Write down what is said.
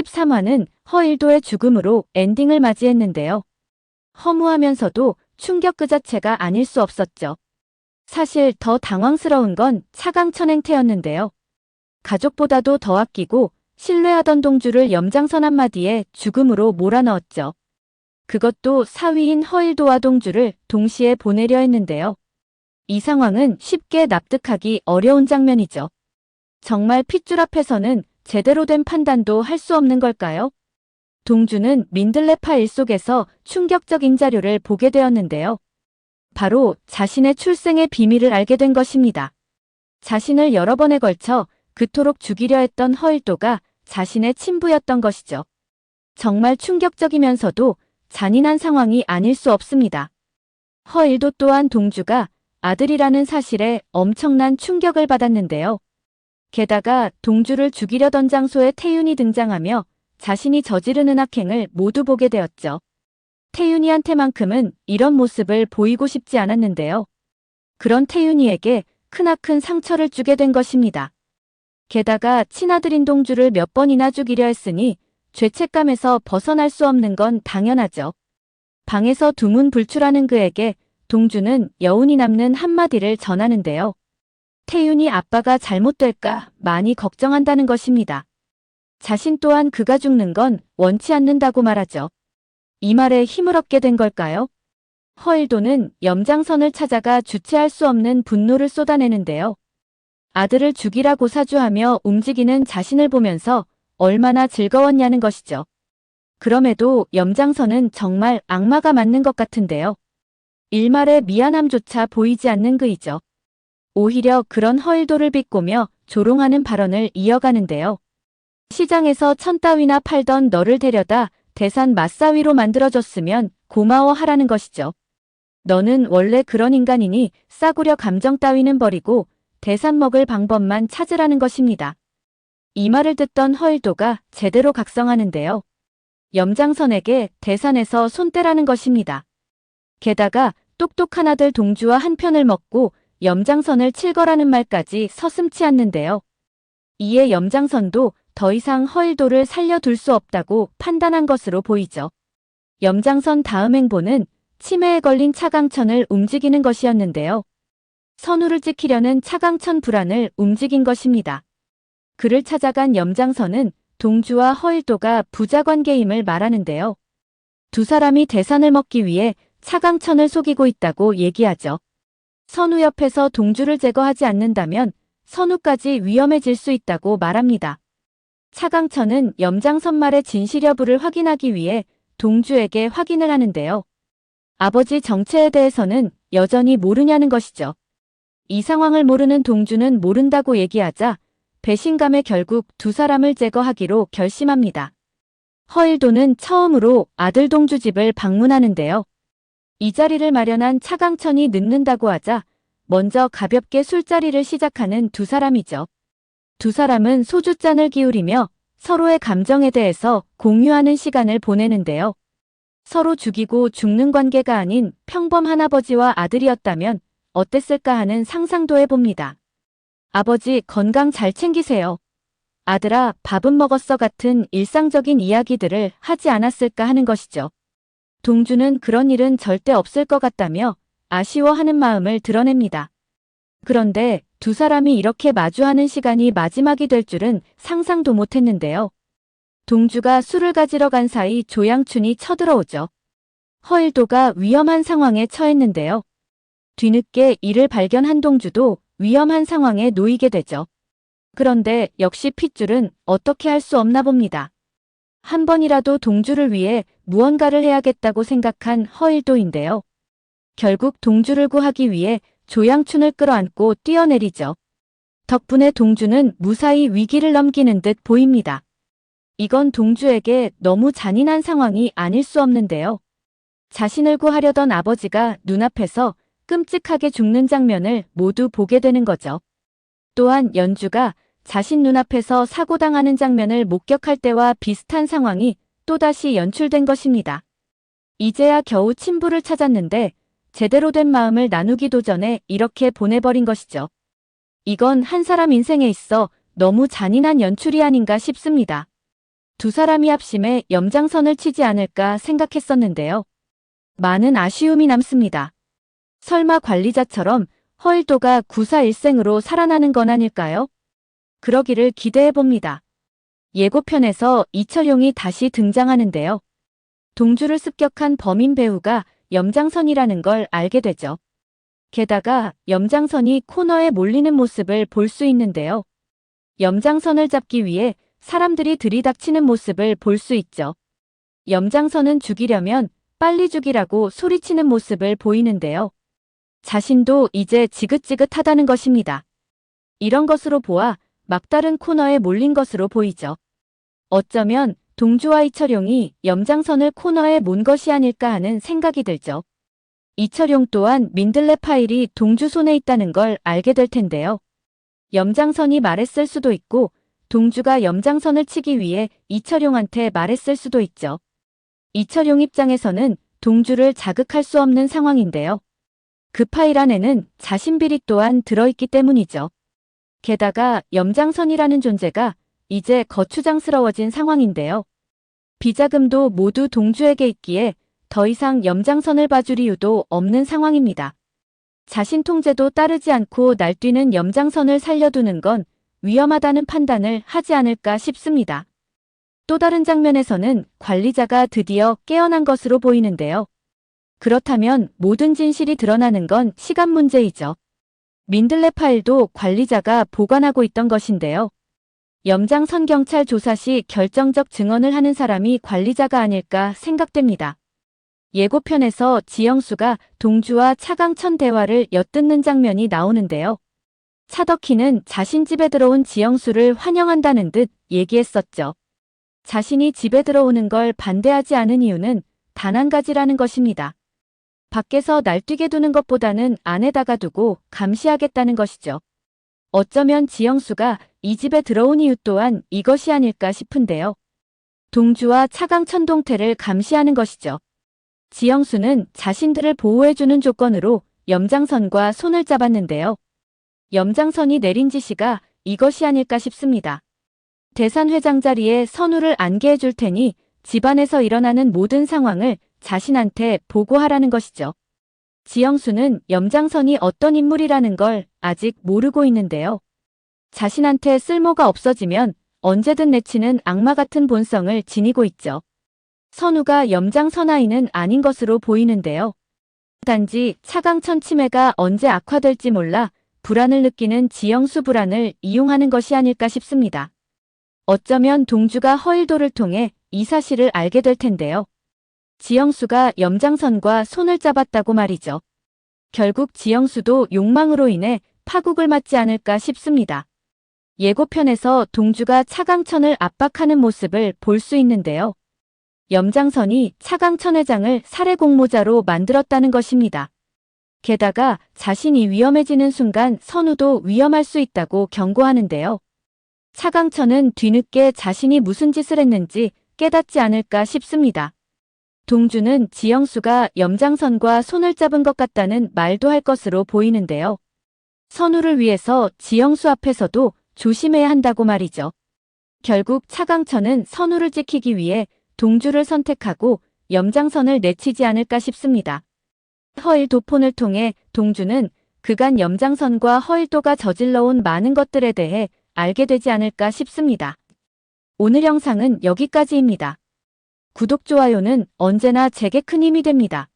13화는 허일도의 죽음으로 엔딩을 맞이했는데요. 허무하면서도 충격 그 자체가 아닐 수 없었죠. 사실 더 당황스러운 건 차강천 행태였는데요. 가족보다도 더 아끼고 신뢰하던 동주를 염장선 한마디에 죽음으로 몰아넣었죠. 그것도 사위인 허일도와 동주를 동시에 보내려 했는데요. 이 상황은 쉽게 납득하기 어려운 장면이죠. 정말 핏줄 앞에서는 제대로 된 판단도 할 수 없는 걸까요? 동주는 민들레 파일 속에서 충격적인 자료를 보게 되었는데요. 바로 자신의 출생의 비밀을 알게 된 것입니다. 자신을 여러 번에 걸쳐 그토록 죽이려 했던 허일도가 자신의 친부였던 것이죠. 정말 충격적이면서도 잔인한 상황이 아닐 수 없습니다. 허일도 또한 동주가 아들이라는 사실에 엄청난 충격을 받았는데요. 게다가 동주를 죽이려던 장소에 태윤이 등장하며 자신이 저지르는 악행을 모두 보게 되었죠. 태윤이한테만큼은 이런 모습을 보이고 싶지 않았는데요. 그런 태윤이에게 크나큰 상처를 주게 된 것입니다. 게다가 친아들인 동주를 몇 번이나 죽이려 했으니 죄책감에서 벗어날 수 없는 건 당연하죠. 방에서 두문불출하는 그에게 동주는 여운이 남는 한마디를 전하는데요. 태윤이 아빠가 잘못될까 많이 걱정한다는 것입니다. 자신 또한 그가 죽는 건 원치 않는다고 말하죠. 이 말에 힘을 얻게 된 걸까요? 허일도는 염장선을 찾아가 주체할 수 없는 분노를 쏟아내는데요. 아들을 죽이라고 사주하며 움직이는 자신을 보면서 얼마나 즐거웠냐는 것이죠. 그럼에도 염장선은 정말 악마가 맞는 것 같은데요. 일말의 미안함조차 보이지 않는 그이죠. 오히려 그런 허일도를 비꼬며 조롱하는 발언을 이어가는데요. 시장에서 천 따위나 팔던 너를 데려다 대산 맞사위로 만들어줬으면 고마워하라는 것이죠. 너는 원래 그런 인간이니 싸구려 감정 따위는 버리고 대산 먹을 방법만 찾으라는 것입니다. 이 말을 듣던 허일도가 제대로 각성하는데요. 염장선에게 대산에서 손떼라는 것입니다. 게다가 똑똑한 아들 동주와 한편을 먹고 염장선을 칠 거라는 말까지 서슴지 않는데요. 이에 염장선도 더 이상 허일도를 살려둘 수 없다고 판단한 것으로 보이죠. 염장선 다음 행보는 치매에 걸린 차강천을 움직이는 것이었는데요. 선우를 지키려는 차강천 불안을 움직인 것입니다. 그를 찾아간 염장선은 동주와 허일도가 부자관계임을 말하는데요. 두 사람이 대산을 먹기 위해 차강천을 속이고 있다고 얘기하죠. 선우 옆에서 동주를 제거하지 않는다면 선우까지 위험해질 수 있다고 말합니다. 차강천은 염장선 말의 진실 여부를 확인하기 위해 동주에게 확인을 하는데요. 아버지 정체에 대해서는 여전히 모르냐는 것이죠. 이 상황을 모르는 동주는 모른다고 얘기하자 배신감에 결국 두 사람을 제거하기로 결심합니다. 허일도는 처음으로 아들 동주 집을 방문하는데요. 이 자리를 마련한 차강천이 늦는다고 하자 먼저 가볍게 술자리를 시작하는 두 사람이죠. 두 사람은 소주잔을 기울이며 서로의 감정에 대해서 공유하는 시간을 보내는데요. 서로 죽이고 죽는 관계가 아닌 평범한 아버지와 아들이었다면 어땠을까 하는 상상도 해봅니다. 아버지 건강 잘 챙기세요. 아들아 밥은 먹었어 같은 일상적인 이야기들을 하지 않았을까 하는 것이죠. 동주는 그런 일은 절대 없을 것 같다며 아쉬워하는 마음을 드러냅니다. 그런데 두 사람이 이렇게 마주하는 시간이 마지막이 될 줄은 상상도 못했는데요. 동주가 술을 가지러 간 사이 조양춘이 쳐들어오죠. 허일도가 위험한 상황에 처했는데요. 뒤늦게 이를 발견한 동주도 위험한 상황에 놓이게 되죠. 그런데 역시 핏줄은 어떻게 할 수 없나 봅니다. 한 번이라도 동주를 위해 무언가를 해야겠다고 생각한 허일도인데요. 결국 동주를 구하기 위해 조양춘을 끌어안고 뛰어내리죠. 덕분에 동주는 무사히 위기를 넘기는 듯 보입니다. 이건 동주에게 너무 잔인한 상황이 아닐 수 없는데요. 자신을 구하려던 아버지가 눈앞에서 끔찍하게 죽는 장면을 모두 보게 되는 거죠. 또한 연주가 자신 눈앞에서 사고당하는 장면을 목격할 때와 비슷한 상황이 또다시 연출된 것입니다. 이제야 겨우 친부를 찾았는데 제대로 된 마음을 나누기도 전에 이렇게 보내버린 것이죠. 이건 한 사람 인생에 있어 너무 잔인한 연출이 아닌가 싶습니다. 두 사람이 합심해 염장선을 치지 않을까 생각했었는데요. 많은 아쉬움이 남습니다. 설마 관리자처럼 허일도가 구사일생으로 살아나는 건 아닐까요? 그러기를 기대해봅니다. 예고편에서 이철용이 다시 등장하는데요. 동주를 습격한 범인 배우가 염장선이라는 걸 알게 되죠. 게다가 염장선이 코너에 몰리는 모습을 볼 수 있는데요. 염장선을 잡기 위해 사람들이 들이닥치는 모습을 볼 수 있죠. 염장선은 죽이려면 빨리 죽이라고 소리치는 모습을 보이는데요. 자신도 이제 지긋지긋하다는 것입니다. 이런 것으로 보아 막다른 코너에 몰린 것으로 보이죠. 어쩌면 동주와 이철용이 염장선을 코너에 몬 것이 아닐까 하는 생각이 들죠. 이철용 또한 민들레 파일이 동주 손에 있다는 걸 알게 될 텐데요. 염장선이 말했을 수도 있고 동주가 염장선을 치기 위해 이철용한테 말했을 수도 있죠. 이철용 입장에서는 동주를 자극할 수 없는 상황인데요. 그 파일 안에는 자신 비리 또한 들어있기 때문이죠. 게다가 염장선이라는 존재가 이제 거추장스러워진 상황인데요. 비자금도 모두 동주에게 있기에 더 이상 염장선을 봐줄 이유도 없는 상황입니다. 자신 통제도 따르지 않고 날뛰는 염장선을 살려두는 건 위험하다는 판단을 하지 않을까 싶습니다. 또 다른 장면에서는 관리자가 드디어 깨어난 것으로 보이는데요. 그렇다면 모든 진실이 드러나는 건 시간 문제이죠. 민들레 파일도 관리자가 보관하고 있던 것인데요. 염장선 경찰 조사 시 결정적 증언을 하는 사람이 관리자가 아닐까 생각됩니다. 예고편에서 지영수가 동주와 차강천 대화를 엿듣는 장면이 나오는데요. 차덕희는 자신 집에 들어온 지영수를 환영한다는 듯 얘기했었죠. 자신이 집에 들어오는 걸 반대하지 않은 이유는 단 한 가지라는 것입니다. 밖에서 날뛰게 두는 것보다는 안에다가 두고 감시하겠다는 것이죠. 어쩌면 지영수가 이 집에 들어온 이유 또한 이것이 아닐까 싶은데요. 동주와 차강천 동태를 감시하는 것이죠. 지영수는 자신들을 보호해주는 조건으로 염장선과 손을 잡았는데요. 염장선이 내린 지시가 이것이 아닐까 싶습니다. 대산회장 자리에 선우를 앉게 해줄 테니 집안에서 일어나는 모든 상황을 자신한테 보고하라는 것이죠. 지영수는 염장선이 어떤 인물이라는 걸 아직 모르고 있는데요. 자신한테 쓸모가 없어지면 언제든 내치는 악마 같은 본성을 지니고 있죠. 선우가 염장선 아이는 아닌 것으로 보이는데요. 단지 차강천 치매가 언제 악화될지 몰라 불안을 느끼는 지영수 불안을 이용하는 것이 아닐까 싶습니다. 어쩌면 동주가 허일도를 통해 이 사실을 알게 될 텐데요. 지영수가 염장선과 손을 잡았다고 말이죠. 결국 지영수도 욕망으로 인해 파국을 맞지 않을까 싶습니다. 예고편에서 동주가 차강천을 압박하는 모습을 볼 수 있는데요. 염장선이 차강천 회장을 살해 공모자로 만들었다는 것입니다. 게다가 자신이 위험해지는 순간 선우도 위험할 수 있다고 경고하는데요. 차강천은 뒤늦게 자신이 무슨 짓을 했는지 깨닫지 않을까 싶습니다. 동주는 지영수가 염장선과 손을 잡은 것 같다는 말도 할 것으로 보이는데요. 선우를 위해서 지영수 앞에서도 조심해야 한다고 말이죠. 결국 차강천은 선우를 지키기 위해 동주를 선택하고 염장선을 내치지 않을까 싶습니다. 허일도폰을 통해 동주는 그간 염장선과 허일도가 저질러온 많은 것들에 대해 알게 되지 않을까 싶습니다. 오늘 영상은 여기까지입니다. 구독, 좋아요는 언제나 제게 큰 힘이 됩니다.